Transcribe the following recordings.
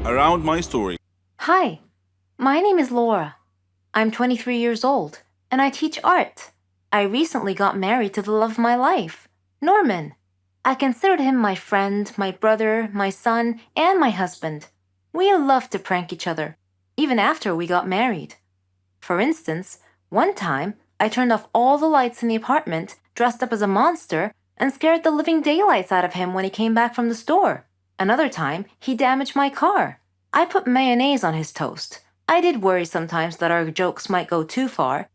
around my story. Hi, my name is Laura. I'm 23 years old, and I teach art. I recently got married to the love of my life, Norman. I considered him my friend, my brother, my son, and my husband. We loved to prank each other, even after we got married. For instance, one time I turned off all the lights in the apartment, dressed up as a monster, and scared the living daylights out of him when he came back from the store. Another time, he damaged my car. I put mayonnaise on his toast. I did worry sometimes that our jokes might go too far.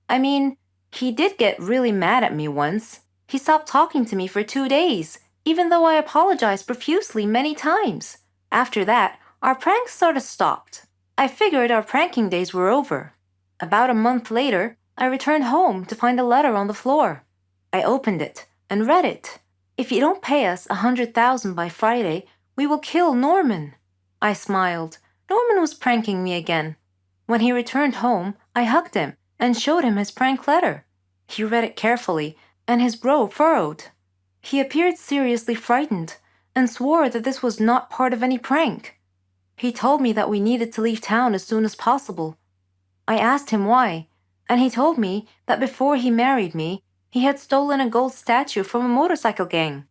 I mean, he did get really mad at me once. He stopped talking to me for 2 days, even though I apologized profusely many times. After that, our pranks sort of stopped. I figured our pranking days were over. About a month later, I returned home to find a letter on the floor. I opened it and read it. If you don't pay us 100,000 by Friday, we will kill Norman. I smiled. Norman was pranking me again. When he returned home, I hugged him and showed him his prank letter. He read it carefully, and his brow furrowed. He appeared seriously frightened and swore that this was not part of any prank. He told me that we needed to leave town as soon as possible. I asked him why, and he told me that before he married me, he had stolen a gold statue from a motorcycle gang.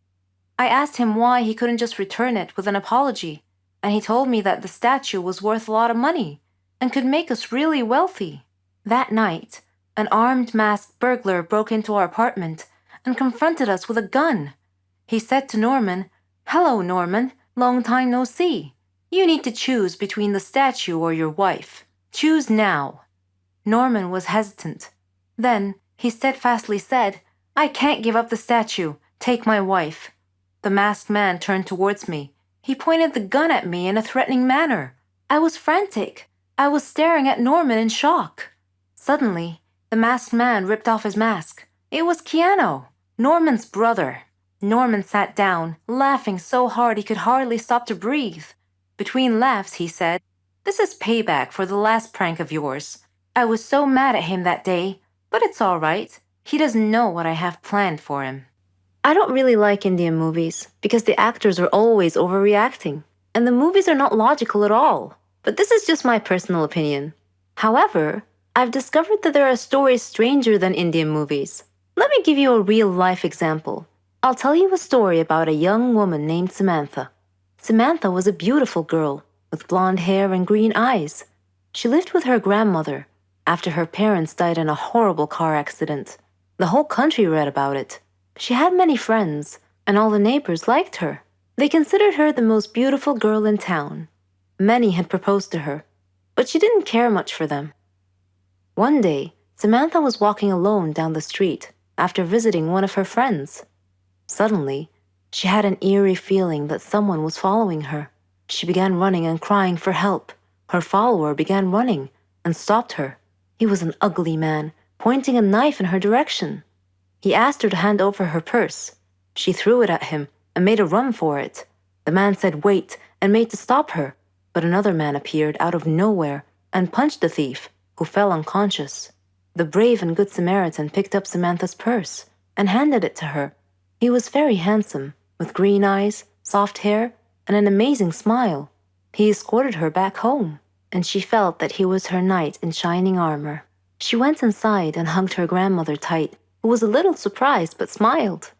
I asked him why he couldn't just return it with an apology, and he told me that the statue was worth a lot of money and could make us really wealthy. That night, an armed masked burglar broke into our apartment and confronted us with a gun. He said to Norman, "Hello, Norman, long time no see. You need to choose between the statue or your wife. Choose now." Norman was hesitant. Then he steadfastly said, "I can't give up the statue. Take my wife." The masked man turned towards me. He pointed the gun at me in a threatening manner. I was frantic. I was staring at Norman in shock. Suddenly, the masked man ripped off his mask. It was Keanu, Norman's brother. Norman sat down, laughing so hard he could hardly stop to breathe. Between laughs, he said, "This is payback for the last prank of yours. I was so mad at him that day, but it's all right. He doesn't know what I have planned for him." I don't really like Indian movies because the actors are always overreacting, and the movies are not logical at all. But this is just my personal opinion. However, I've discovered that there are stories stranger than Indian movies. Let me give you a real-life example. I'll tell you a story about a young woman named Samantha. Samantha was a beautiful girl with blonde hair and green eyes. She lived with her grandmother after her parents died in a horrible car accident. The whole country read about it. She had many friends, and all the neighbors liked her. They considered her the most beautiful girl in town. Many had proposed to her, but she didn't care much for them. One day, Samantha was walking alone down the street after visiting one of her friends. Suddenly, she had an eerie feeling that someone was following her. She began running and crying for help. Her follower began running and stopped her. He was an ugly man, pointing a knife in her direction. He asked her to hand over her purse. She threw it at him and made a run for it. The man said wait and made to stop her, but another man appeared out of nowhere and punched the thief, who fell unconscious. The brave and good Samaritan picked up Samantha's purse and handed it to her. He was very handsome, with green eyes, soft hair, and an amazing smile. He escorted her back home, and she felt that he was her knight in shining armor. She went inside and hugged her grandmother tight, who was a little surprised but smiled.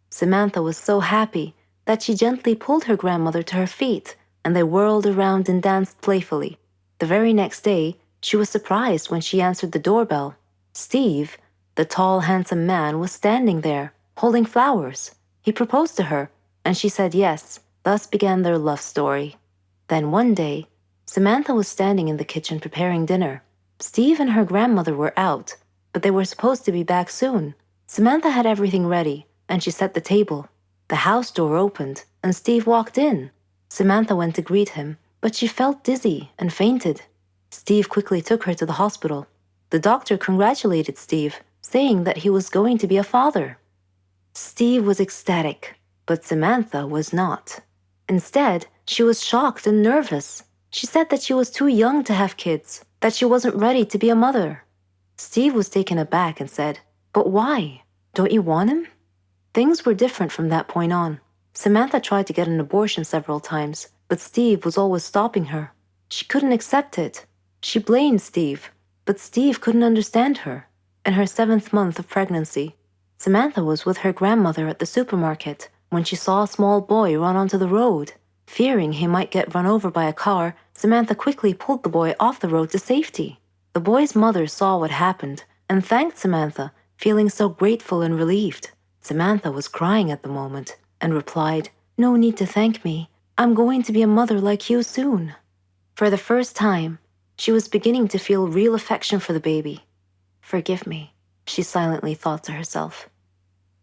Samantha was so happy that she gently pulled her grandmother to her feet, and they whirled around and danced playfully. The very next day, she was surprised when she answered the doorbell. Steve, the tall, handsome man, was standing there, holding flowers. He proposed to her, and she said yes. Thus began their love story. Then one day, Samantha was standing in the kitchen preparing dinner. Steve and her grandmother were out, but they were supposed to be back soon. Samantha had everything ready, and she set the table. The house door opened, and Steve walked in. Samantha went to greet him, but she felt dizzy and fainted. Steve quickly took her to the hospital. The doctor congratulated Steve, saying that he was going to be a father. Steve was ecstatic, but Samantha was not. Instead, she was shocked and nervous. She said that she was too young to have kids, that she wasn't ready to be a mother. Steve was taken aback and said, "But why? Don't you want him?" Things were different from that point on. Samantha tried to get an abortion several times, but Steve was always stopping her. She couldn't accept it. She blamed Steve, but Steve couldn't understand her. In her 7th month of pregnancy, Samantha was with her grandmother at the supermarket when she saw a small boy run onto the road. Fearing he might get run over by a car, Samantha quickly pulled the boy off the road to safety. The boy's mother saw what happened and thanked Samantha, feeling so grateful and relieved. Samantha was crying at the moment and replied, "No need to thank me. I'm going to be a mother like you soon." For the first time, she was beginning to feel real affection for the baby. "Forgive me," she silently thought to herself.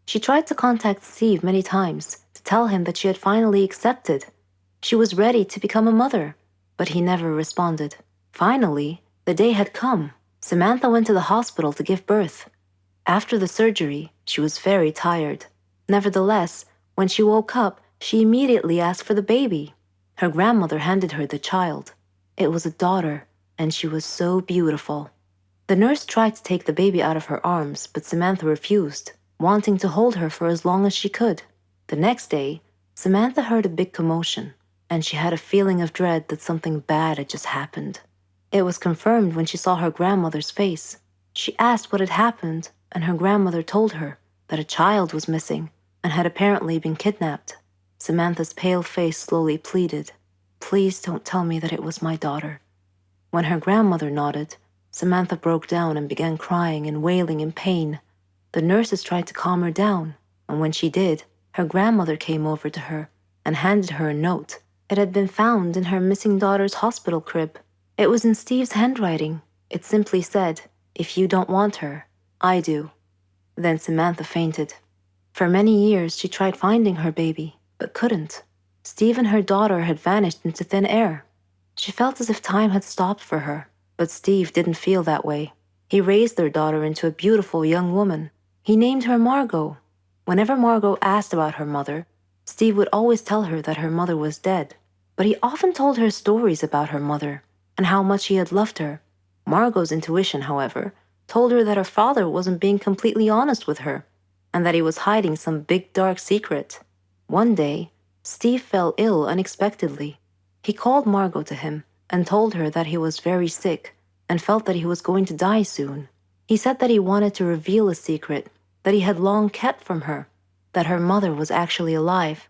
She tried to contact Steve many times to tell him that she had finally accepted. She was ready to become a mother, but he never responded. Finally, the day had come. Samantha went to the hospital to give birth. After the surgery, she was very tired. Nevertheless, when she woke up, she immediately asked for the baby. Her grandmother handed her the child. It was a daughter, and she was so beautiful. The nurse tried to take the baby out of her arms, but Samantha refused, wanting to hold her for as long as she could. The next day, Samantha heard a big commotion, and she had a feeling of dread that something bad had just happened. It was confirmed when she saw her grandmother's face. She asked what had happened, and her grandmother told her that a child was missing and had apparently been kidnapped. Samantha's pale face slowly pleaded, "Please don't tell me that it was my daughter." When her grandmother nodded, Samantha broke down and began crying and wailing in pain. The nurses tried to calm her down, and when she did, her grandmother came over to her and handed her a note. It had been found in her missing daughter's hospital crib. It was in Steve's handwriting. It simply said, "If you don't want her, I do." Then Samantha fainted. For many years, she tried finding her baby, but couldn't. Steve and her daughter had vanished into thin air. She felt as if time had stopped for her, but Steve didn't feel that way. He raised their daughter into a beautiful young woman. He named her Margot. Whenever Margot asked about her mother, Steve would always tell her that her mother was dead, but he often told her stories about her mother and how much he had loved her. Margot's intuition, however, told her that her father wasn't being completely honest with her and that he was hiding some big dark secret. One day, Steve fell ill unexpectedly. He called Margot to him and told her that he was very sick and felt that he was going to die soon. He said that he wanted to reveal a secret that he had long kept from her, that her mother was actually alive,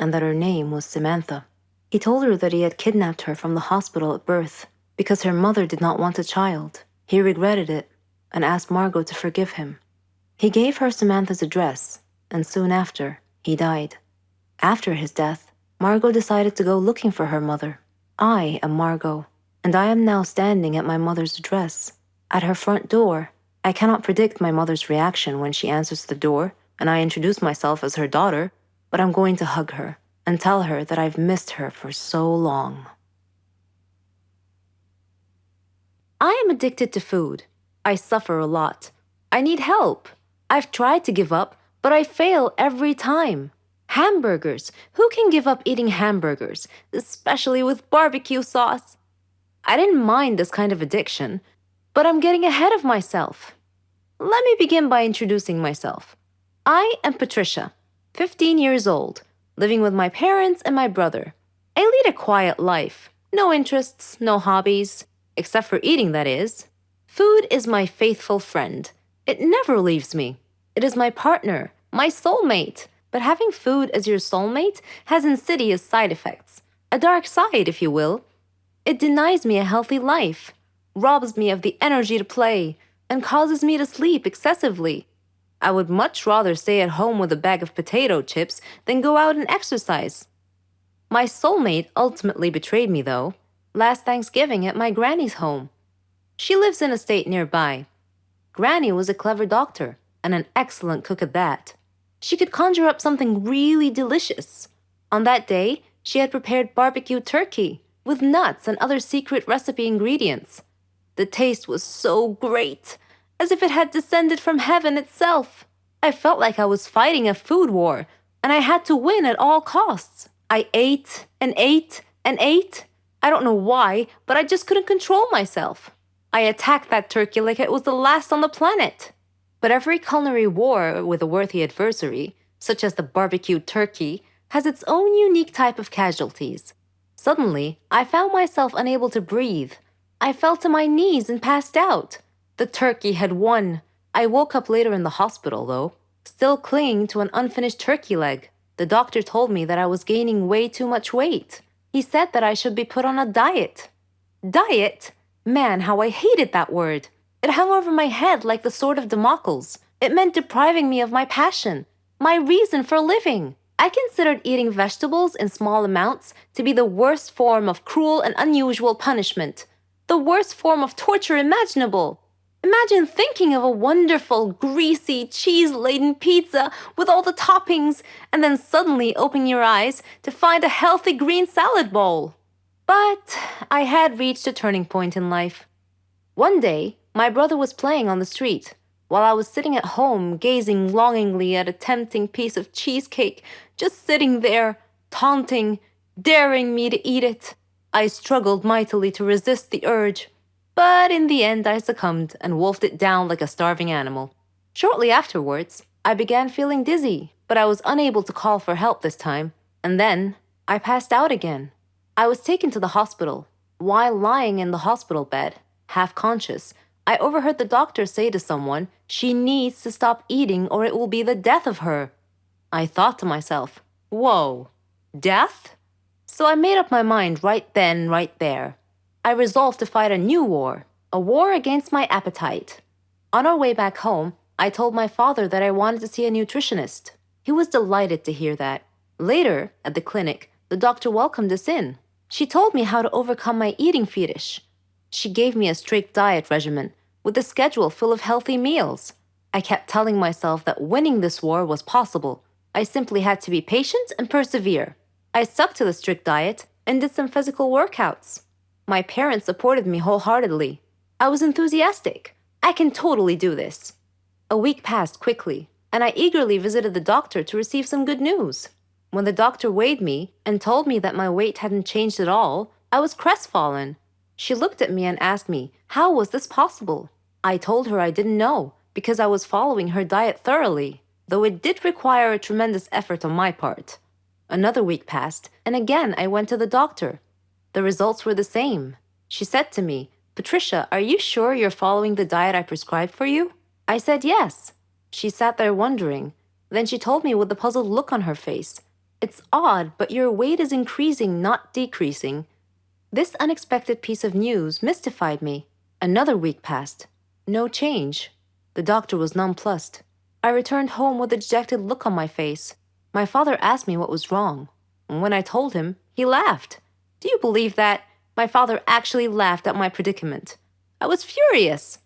and that her name was Samantha. He told her that he had kidnapped her from the hospital at birth because her mother did not want a child. He regretted it and asked Margot to forgive him. He gave her Samantha's address, and soon after, he died. After his death, Margot decided to go looking for her mother. I am Margot, and I am now standing at my mother's address. At her front door, I cannot predict my mother's reaction when she answers the door and I introduce myself as her daughter, but I'm going to hug her and tell her that I've missed her for so long. I am addicted to food. I suffer a lot. I need help. I've tried to give up, but I fail every time. Hamburgers. Who can give up eating hamburgers, especially with barbecue sauce? I didn't mind this kind of addiction, but I'm getting ahead of myself. Let me begin by introducing myself. I am Patricia, 15 years old, living with my parents and my brother. I lead a quiet life. No interests, no hobbies, except for eating, that is. Food is my faithful friend. It never leaves me. It is my partner, my soulmate. But having food as your soulmate has insidious side effects. A dark side, if you will. It denies me a healthy life, robs me of the energy to play, and causes me to sleep excessively. I would much rather stay at home with a bag of potato chips than go out and exercise. My soulmate ultimately betrayed me, though, last Thanksgiving at my granny's home. She lives in a state nearby. Granny was a clever doctor and an excellent cook at that. She could conjure up something really delicious. On that day, she had prepared barbecue turkey with nuts and other secret recipe ingredients. The taste was so great, as if it had descended from heaven itself. I felt like I was fighting a food war, and I had to win at all costs. I ate and ate and ate. I don't know why, but I just couldn't control myself. I attacked that turkey like it was the last on the planet. But every culinary war with a worthy adversary, such as the barbecued turkey, has its own unique type of casualties. Suddenly, I found myself unable to breathe. I fell to my knees and passed out. The turkey had won. I woke up later in the hospital, though, still clinging to an unfinished turkey leg. The doctor told me that I was gaining way too much weight. He said that I should be put on a diet. Diet? Man, how I hated that word. It hung over my head like the sword of Damocles. It meant depriving me of my passion, my reason for living. I considered eating vegetables in small amounts to be the worst form of cruel and unusual punishment, the worst form of torture imaginable. Imagine thinking of a wonderful, greasy, cheese-laden pizza with all the toppings and then suddenly opening your eyes to find a healthy green salad bowl. But I had reached a turning point in life. One day, my brother was playing on the street, while I was sitting at home gazing longingly at a tempting piece of cheesecake, just sitting there, taunting, daring me to eat it. I struggled mightily to resist the urge, but in the end I succumbed and wolfed it down like a starving animal. Shortly afterwards, I began feeling dizzy, but I was unable to call for help this time, and then I passed out again. I was taken to the hospital. While lying in the hospital bed, half conscious, I overheard the doctor say to someone, "She needs to stop eating or it will be the death of her." I thought to myself, whoa, death? So I made up my mind right then, right there. I resolved to fight a new war, a war against my appetite. On our way back home, I told my father that I wanted to see a nutritionist. He was delighted to hear that. Later, at the clinic, the doctor welcomed us in. She told me how to overcome my eating fetish. She gave me a strict diet regimen with a schedule full of healthy meals. I kept telling myself that winning this war was possible. I simply had to be patient and persevere. I stuck to the strict diet and did some physical workouts. My parents supported me wholeheartedly. I was enthusiastic. I can totally do this. A week passed quickly, and I eagerly visited the doctor to receive some good news. When the doctor weighed me and told me that my weight hadn't changed at all, I was crestfallen. She looked at me and asked me, how was this possible? I told her I didn't know, because I was following her diet thoroughly, though it did require a tremendous effort on my part. Another week passed, and again I went to the doctor. The results were the same. She said to me, "Patricia, are you sure you're following the diet I prescribed for you?" I said yes. She sat there wondering. Then she told me with a puzzled look on her face, "It's odd, but your weight is increasing, not decreasing." This unexpected piece of news mystified me. Another week passed. No change. The doctor was nonplussed. I returned home with a dejected look on my face. My father asked me what was wrong. And when I told him, he laughed. Do you believe that? My father actually laughed at my predicament. I was furious.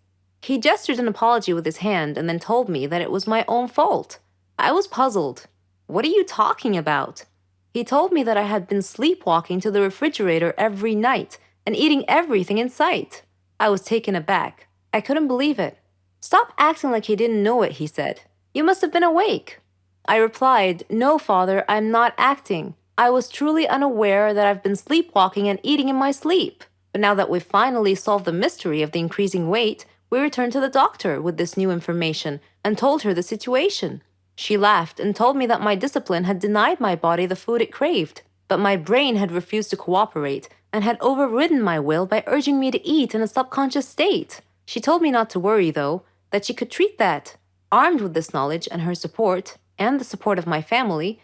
He gestured an apology with his hand and then told me that it was my own fault. I was puzzled. What are you talking about? He told me that I had been sleepwalking to the refrigerator every night and eating everything in sight. I was taken aback. I couldn't believe it. "Stop acting like you didn't know it," he said. "You must have been awake." I replied, "No, Father, I'm not acting. I was truly unaware that I've been sleepwalking and eating in my sleep." But now that we've finally solved the mystery of the increasing weight, we returned to the doctor with this new information and told her the situation. She laughed and told me that my discipline had denied my body the food it craved, but my brain had refused to cooperate and had overridden my will by urging me to eat in a subconscious state. She told me not to worry, though, that she could treat that. Armed with this knowledge and her support, and the support of my family,